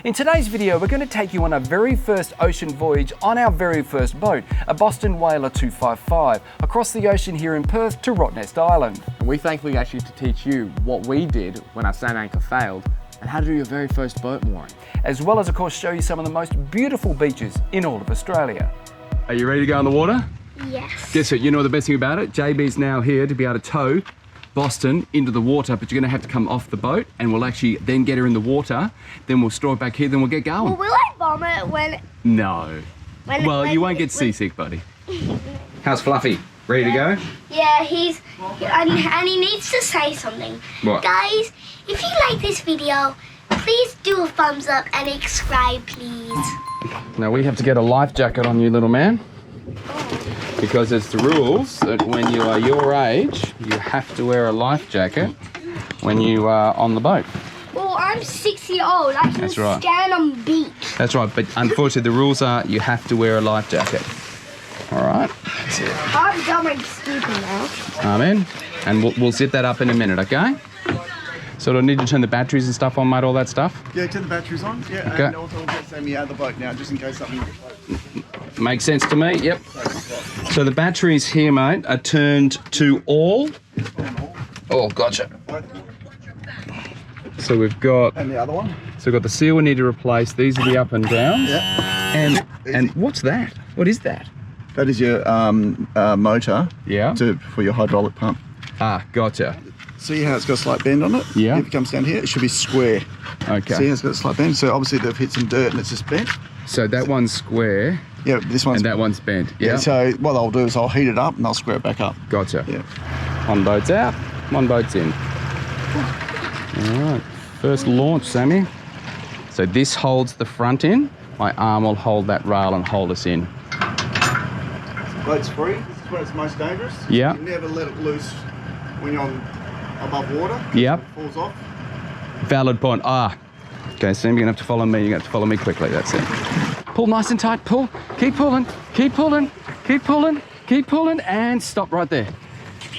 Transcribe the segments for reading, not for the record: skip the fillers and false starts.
In today's video, we're going to take you on our very first ocean voyage on our very first boat, a Boston Whaler 255, across the ocean here in Perth to Rottnest Island. And we thankfully actually to teach you what we did when our sand anchor failed and how to do your very first boat mooring. As well as, of course, show you some of the most beautiful beaches in all of Australia. Are you ready to go in the water? Yes. Guess what, you know the best thing about it? JB's now here to be able to tow Boston into the water, but you're gonna have to come off the boat and we'll actually then get her in the water, then we'll store it back here, then we'll get going. Well, will I vomit when... No. Well, you won't get seasick, buddy. How's Fluffy? Ready to go? Yeah, and he needs to say something. What? Guys, if you like this video, please do a thumbs up and subscribe, please. Now we have to get a life jacket on you, little man. Because it's the rules that when you are your age, you have to wear a life jacket when you are on the boat. Well, I'm 6 years old. I can stand on the beach. That's right, but unfortunately the rules are you have to wear a life jacket. All right? That's it. I'm done my stupid now. Amen. And we'll zip that up in a minute, okay? So do I need to turn the batteries and stuff on, mate, all that stuff? Yeah, turn the batteries on. Yeah, okay. And also get Sammy out of the boat now, just in case something... Makes sense to me, yep. So the batteries here, mate, are turned to all. Oh, gotcha. So we've got... And the other one? So we've got the seal we need to replace. These are the up and downs. Yeah. And what's that? What is that? That is your motor. Yeah. For your hydraulic pump. Ah, gotcha. See how it's got a slight bend on it? Yeah. If it comes down here, it should be square. Okay. See how it's got a slight bend? So obviously they've hit some dirt and it's just bent. So that one's square. Yeah, this one's... And that one's bent. Yeah. So what I'll do is I'll heat it up and I'll square it back up. Gotcha. Yeah. One boat's out, one boat's in. All right, first launch, Sammy. So this holds the front in. My arm will hold that rail and hold us in. Boat's free. This is when it's most dangerous. Yeah. You never let it loose when you're above water. Yep. It falls off. Valid point. Ah. Okay, Sam, you're gonna have to follow me. You're gonna have to follow me quickly. That's it. Pull nice and tight. Pull. Keep pulling. Keep pulling. Keep pulling. Keep pulling. And stop right there.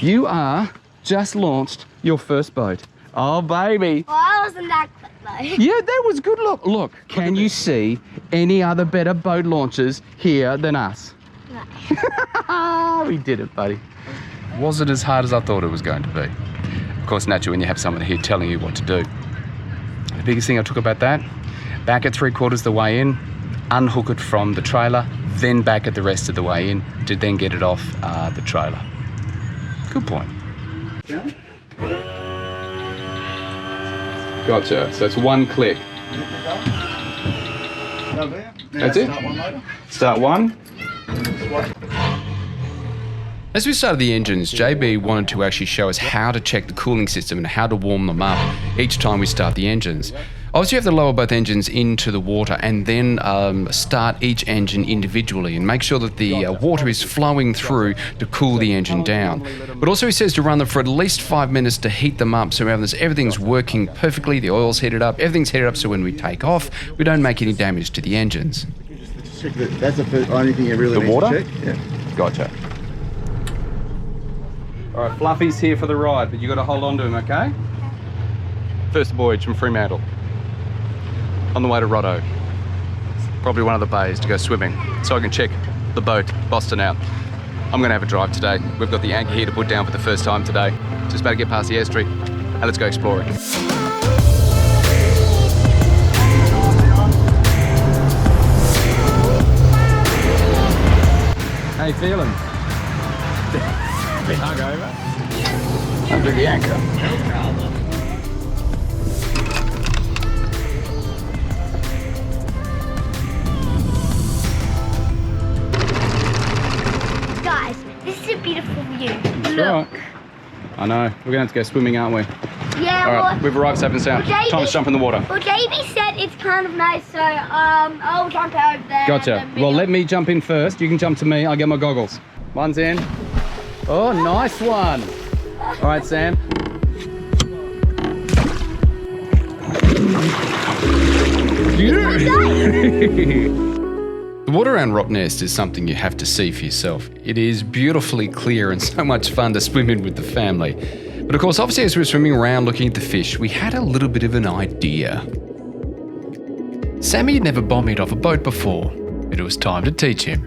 You are just launched your first boat. Oh, baby. Well, I wasn't that quick, though. Yeah, that was good. Look. Can you see any other better boat launches here than us? No. We did it, buddy. Was it as hard as I thought it was going to be? Of course, naturally, when you have someone here telling you what to do. The biggest thing I took about that, back at 3/4 the way in, unhook it from the trailer, then back at the rest of the way in to then get it off the trailer. Good point. Gotcha. So it's one click. That's it? Start one. As we started the engines, JB wanted to actually show us how to check the cooling system and how to warm them up each time we start the engines. Obviously you have to lower both engines into the water and then start each engine individually and make sure that the water is flowing through to cool the engine down. But also he says to run them for at least 5 minutes to heat them up so everything's working perfectly, the oil's heated up, everything's heated up so when we take off, we don't make any damage to the engines. Check that. That's the only thing you really need to check. Yeah. Gotcha. All right, Fluffy's here for the ride, but you got to hold on to him, okay? First voyage from Fremantle. On the way to Rotto. Probably one of the bays to go swimming, so I can check the boat, Boston out. I'm gonna have a drive today. We've got the anchor here to put down for the first time today. Just about to get past the airstrip, and let's go exploring. How you feeling? Bit hungover. Under the anchor. Guys, this is a beautiful view. That's Look. right. I know. We're going to have to go swimming, aren't we? Yeah, All right, we've arrived safe and sound. Well, Time to jump in the water. Well, JB said it's kind of nice, so I'll jump over there. Gotcha. Well, let me jump in first. You can jump to me. I'll get my goggles. One's in. Oh, nice one. All right, Sam. The water around Rottnest is something you have to see for yourself. It is beautifully clear and so much fun to swim in with the family. But of course, obviously as we were swimming around looking at the fish, we had a little bit of an idea. Sammy had never bombied off a boat before, but it was time to teach him.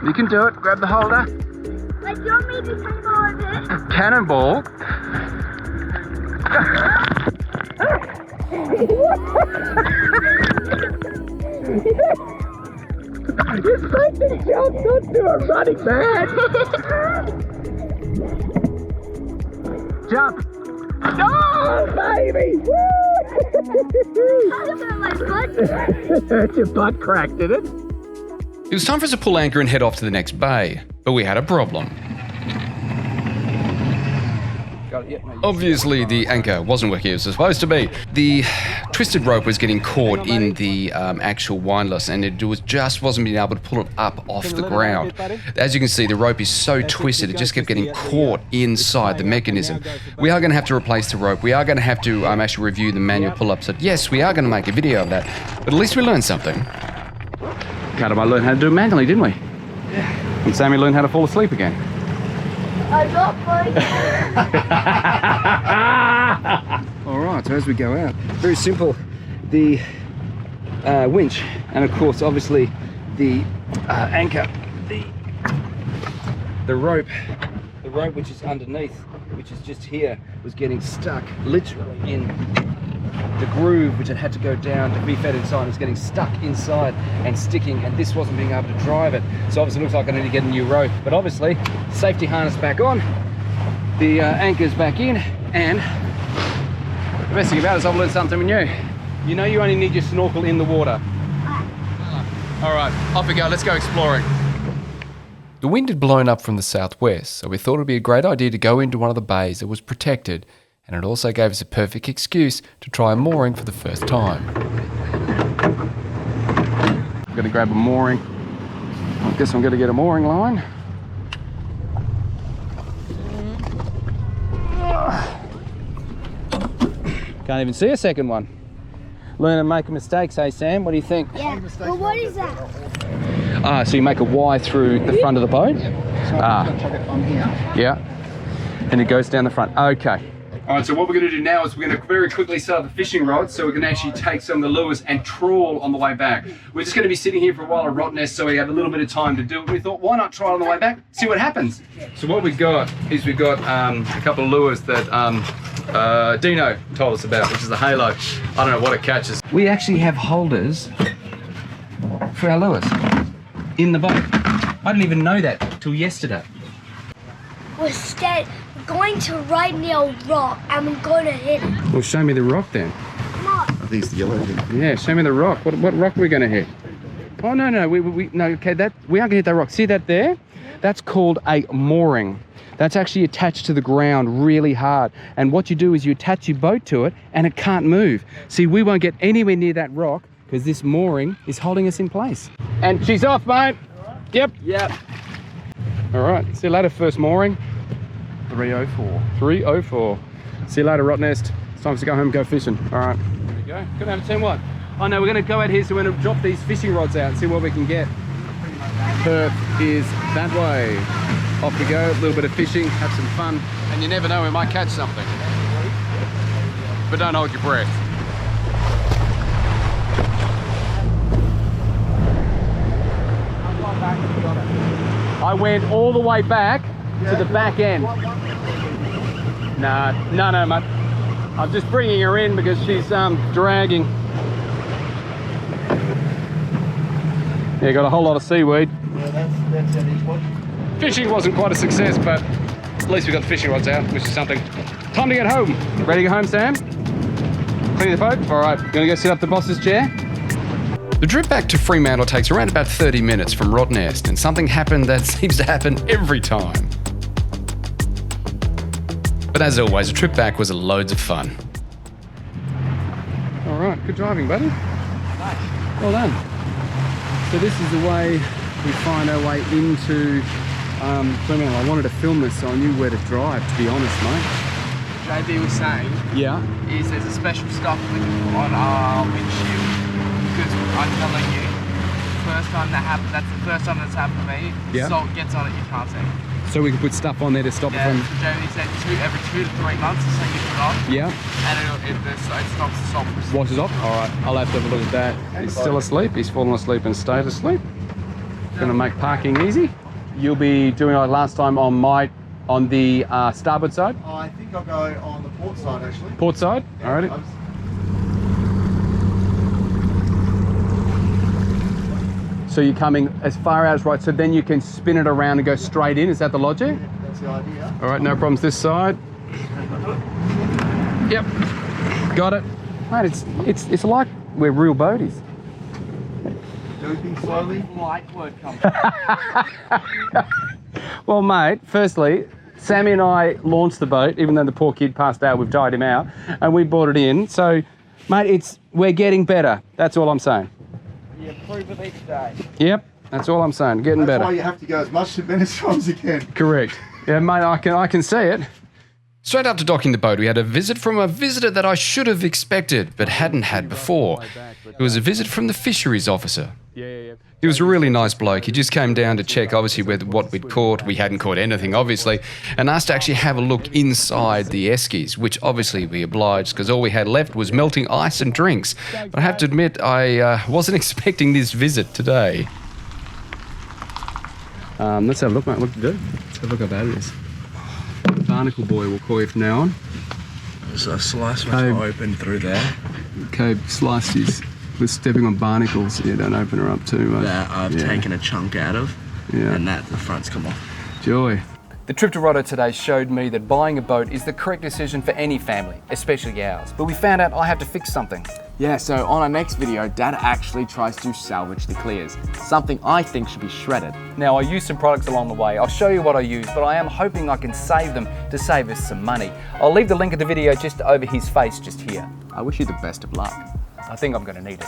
You can do it. Grab the holder. Wait, do you want me to cannonball it? Cannonball. You're supposed to jump, not do a running man. Jump. No, baby. Hurt your butt crack, did it? It was time for us to pull anchor and head off to the next bay, but we had a problem. Obviously, the anchor wasn't working as it was supposed to be. The twisted rope was getting caught in the actual windlass, and it wasn't being able to pull it up off the ground. As you can see, the rope is so twisted, it just kept getting caught inside the mechanism. We are going to have to replace the rope. We are going to have to actually review the manual pull-ups. So yes, we are going to make a video of that, but at least we learned something. Carter, I learned how to do it manually, didn't we? Yeah. And Sammy learned how to fall asleep again. I'm not going All right, so as we go out, very simple. The winch, and of course, obviously, the anchor, the rope which is underneath, which is just here, was getting stuck literally in the groove, which it had to go down to be fed inside. It was getting stuck inside and sticking, and this wasn't being able to drive it. So obviously it looks like I need to get a new rope, but obviously safety harness back on, the anchor's back in, and the best thing about it is I've learned something new. You know you only need your snorkel in the water. All right, off we go. Let's go exploring. The wind had blown up from the southwest, so we thought it would be a great idea to go into one of the bays that was protected, and it also gave us a perfect excuse to try a mooring for the first time. I'm going to grab a mooring. I guess I'm going to get a mooring line. Can't even see a second one. Learn and make mistakes, hey Sam? What do you think? Yeah. Well, what is that? So you make a Y through the front of the boat? On here. Yeah. And it goes down the front. Okay. All right, so what we're going to do now is we're going to very quickly set up the fishing rods so we can actually take some of the lures and trawl on the way back. We're just going to be sitting here for a while at Rottnest, so we have a little bit of time to do it. We thought, why not try it on the way back, see what happens? So what we've got is we've got a couple of lures that Dino told us about, which is the Halo. I don't know what it catches. We actually have holders for our lures in the boat. I didn't even know that till yesterday. We're going to right near a rock and we're going to hit it. Well, show me the rock then. Come on. I think it's the yellow. Yeah, show me the rock. What rock are we going to hit? Oh, no, no, okay, we aren't going to hit that rock. See that there? That's called a mooring. That's actually attached to the ground really hard. And what you do is you attach your boat to it and it can't move. See, we won't get anywhere near that rock because this mooring is holding us in place. And she's off, mate. Yep. Yep. All right, see you later, first mooring. 304. 304. See you later, Rottnest. It's time to go home and go fishing. All right. Here we go. Gonna have a team what? Oh no, we're gonna go out here, so we're gonna drop these fishing rods out and see what we can get. Perth is that way. Off we go, a little bit of fishing, have some fun. And you never know, we might catch something. But don't hold your breath. I went all the way back to the back end. No, mate. I'm just bringing her in because she's dragging. Yeah, got a whole lot of seaweed. Yeah, that's an each one. Fishing wasn't quite a success, but at least we got the fishing rods out, which is something. Time to get home. Ready to go home, Sam? Clean the boat? All right, gonna go sit up the boss's chair? The trip back to Fremantle takes around about 30 minutes from Rottnest, and something happened that seems to happen every time. But as always, the trip back was loads of fun. All right, good driving, buddy. Nice. Well done. So this is the way we find our way into Fremantle. I wanted to film this so I knew where to drive, to be honest, mate. JB was saying is there's a special stuff on our windshield because I'm telling you, that's the first time that's happened to me. Yeah. Salt gets on it, you can't see. So we can put stuff on there to stop it Yeah, from... Jamie said every 2 to 3 months, so you put on. Yeah. And it stops the salt. Washes off? All right, I'll have to have a look at that. He's still asleep. He's fallen asleep and stayed asleep. Gonna make parking easy. You'll be doing like last time on the starboard side? Oh, I think I'll go on the port side actually. Port side? Yeah, All right. So you're coming as far out as right, so then you can spin it around and go straight in. Is that the logic? That's the idea. All right, no problems this side. Yep, got it. Mate, it's like we're real boaties. Doping slowly. Light word comes. Well, mate, firstly, Sammy and I launched the boat, even though the poor kid passed out, we've died him out, and we brought it in. So, mate, we're getting better. That's all I'm saying. You improve with each day. Yep, that's all I'm saying. Getting That's better. why you have to go as much to Venice as you can. Correct. Yeah, mate, I can see it. Straight after docking the boat, we had a visit from a visitor that I should have expected, but hadn't had before. It was a visit from the fisheries officer. Yeah. He was a really nice bloke. He just came down to check, obviously, what we'd caught. We hadn't caught anything, obviously, and asked to actually have a look inside the eskies, which obviously we obliged, because all we had left was melting ice and drinks. But I have to admit, I wasn't expecting this visit today. Let's have a look, mate. What to do? Let's have a look how bad it is. Barnacle boy, we'll call you from now on. So slice must open through there. Okay, sliced his... We're stepping on barnacles. Yeah, don't open her up too much. That I've taken a chunk out of, and that the front's come off. Joy. The trip to Rottnest today showed me that buying a boat is the correct decision for any family, especially ours. But we found out I have to fix something. Yeah, so on our next video, Dad actually tries to salvage the clears. Something I think should be shredded. Now, I used some products along the way. I'll show you what I used, but I am hoping I can save them to save us some money. I'll leave the link of the video just over his face just here. I wish you the best of luck. I think I'm going to need it.